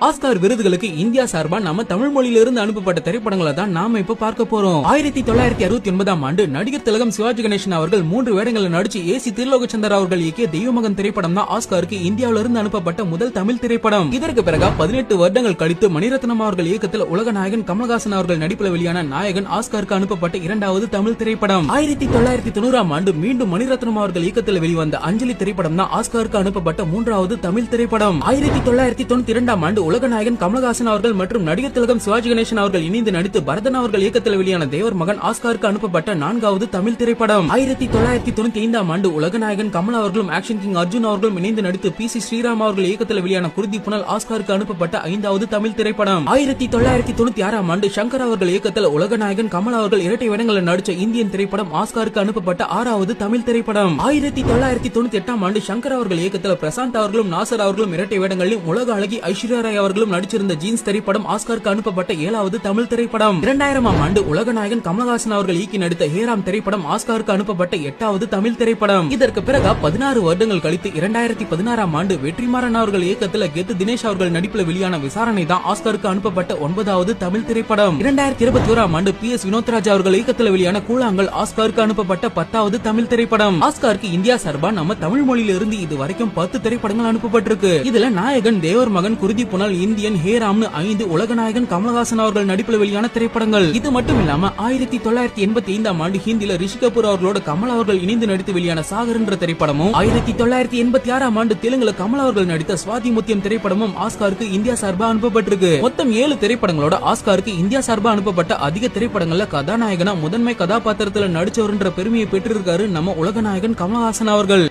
Oscar விருதுகளுக்கு India சார்பா நம்ம தமிழ் மொழியிலிருந்து அனுப்பப்பட்ட திரைப்படங்களை தான் நாம இப்ப பார்க்க போறோம். 1969ஆம் ஆண்டு நடிகர் திலகம் சிவாஜி கணேசன் அவர்கள் 3 வேடங்களை நடிச்சு ஏசி திருலோகச்சந்தர் அவர்கள் இயக்கிய தெய்வமகன் திரைப்படம் தான் ஆஸ்காருக்கு இந்தியாவிலிருந்து அனுப்பப்பட்ட முதல் தமிழ் திரைப்படம். இதற்கு பிறகு 18 வருடங்கள் கழித்து மணிரத்னம் அவர்கள் இயக்கத்தில் உலக நாயகன் கமலஹாசன் அவர்கள் நடிப்பில் வெளியான நாயகன் ஆஸ்காருக்கு அனுப்பப்பட்ட இரண்டாவது தமிழ் திரைப்படம். 1990ஆம் ஆண்டு மீண்டும் மணிரத்னம் அவர்கள் இயக்கத்தில் வெளிவந்த அஞ்சலி திரைப்படம் தான் ஆஸ்காருக்கு அனுப்பப்பட்ட மூன்றாவது தமிழ் திரைப்படம். 1992ஆம் ஆண்டு உலக நாயகன் கமலஹாசன் அவர்கள் மற்றும் நடிகர் திலகம் சிவாஜி கணேசன் அவர்கள் இணைந்து நடித்து பரதன் அவர்கள் இயக்கத்தில் வெளியான தேவர் மகன் ஆஸ்காருக்கு அனுப்பப்பட்ட நான்காவது தமிழ் திரைப்படம். 1995ஆம் ஆண்டு உலக நாயகன் கமல் அவர்களும் ஆக்ஷன் கிங் அர்ஜுன் அவர்களும் இணைந்து நடித்து பி சி ஸ்ரீராம் அவர்கள் இயக்கத்தில் வெளியான குருதி புனல் ஆஸ்காருக்கு அனுப்பப்பட்ட ஐந்தாவது தமிழ் திரைப்படம். 1996ஆம் ஆண்டு சங்கர் அவர்கள் இயக்கத்தில் உலக நாயகன் கமல் அவர்கள் இரட்டை வேடங்களில் நடிச்ச இந்தியன் திரைப்படம் ஆஸ்காருக்கு அனுப்பப்பட்ட 6வது தமிழ் திரைப்படம். 1998ஆம் ஆண்டு சங்கர் அவர்கள் இயக்கத்தில் பிரசாந்த் அவர்களும் நாசர் அவர்களும் இரட்டை வேடங்களிலும் உலக அழகி ஐஸ்வர்யா ராய் அவர்களும் நடிச்சிருந்த ஜீன்ஸ் திரைப்படம் ஆஸ்காருக்கு அனுப்பப்பட்ட 7வது தமிழ் திரைப்படம். 2000ஆம் ஆண்டு உலக நாயகன் கமலஹாசன் அவர்கள் இயக்கி நடித்த ஹேராம் திரைப்படம் ஆஸ்காருக்கு அனுப்பப்பட்ட 8வது தமிழ் திரைப்படம். இதற்கு பிறகு 16 வருடங்கள் கழித்து 2016ஆம் ஆண்டு வெற்றிமாறன் அவர்கள் இயக்கத்தில் கெத்து தினேஷ் அவர்கள் நடிப்பில் வெளியான விசாரணை தான் ஆஸ்காருக்கு அனுப்பப்பட்ட 9வது தமிழ் திரைப்படம். 2021ஆம் ஆண்டு பி எஸ் வினோத்ராஜ் அவர்கள் இயக்கத்தில் வெளியான கூழாங்கல் ஆஸ்காருக்கு அனுப்பப்பட்ட 10வது தமிழ் திரைப்படம். ஆஸ்காருக்கு இந்தியா சார்பா நம்ம தமிழ் மொழியிலிருந்து இது வரைக்கும் 10 திரைப்படங்கள் அனுப்பப்பட்டிருக்கு. இதுல நாயகன் தேவர் மகன் குருதி புனல் இந்தியன் ஹேராம்னு 5 உலக நாயகன் கமலஹாசன் அவர்கள் நடிப்பில் வெளியான திரைப்படங்கள். இது மட்டும் இல்லாம 1985ஆம் ஆண்டு ஹிந்தில ரிஷி கபூர் அவர்களோட கமல் அவர்கள் இணைந்து நடித்து வெளியான சாகர் என்ற திரைப்படமும் 1986ஆம் ஆண்டு தெலுங்குல கமல் அவர்கள் நடித்த சுவாதி முத்தியம் திரைப்படமும் ஆஸ்காருக்கு இந்தியா சார்பா அனுப்பப்பட்டிருக்கு. மொத்தம் 7 திரைப்படங்களோட ஆஸ்காருக்கு இந்தியா சார்பா அனுப்பப்பட்ட அதிக திரைப்படங்கள்ல கதாநாயகனா முதன்மை கதாபாத்திரத்துல நடிச்சவர்ன்ற பெருமையை பெற்றிருக்காரு நம்ம உலக நாயகன் கமலஹாசன் அவர்கள்.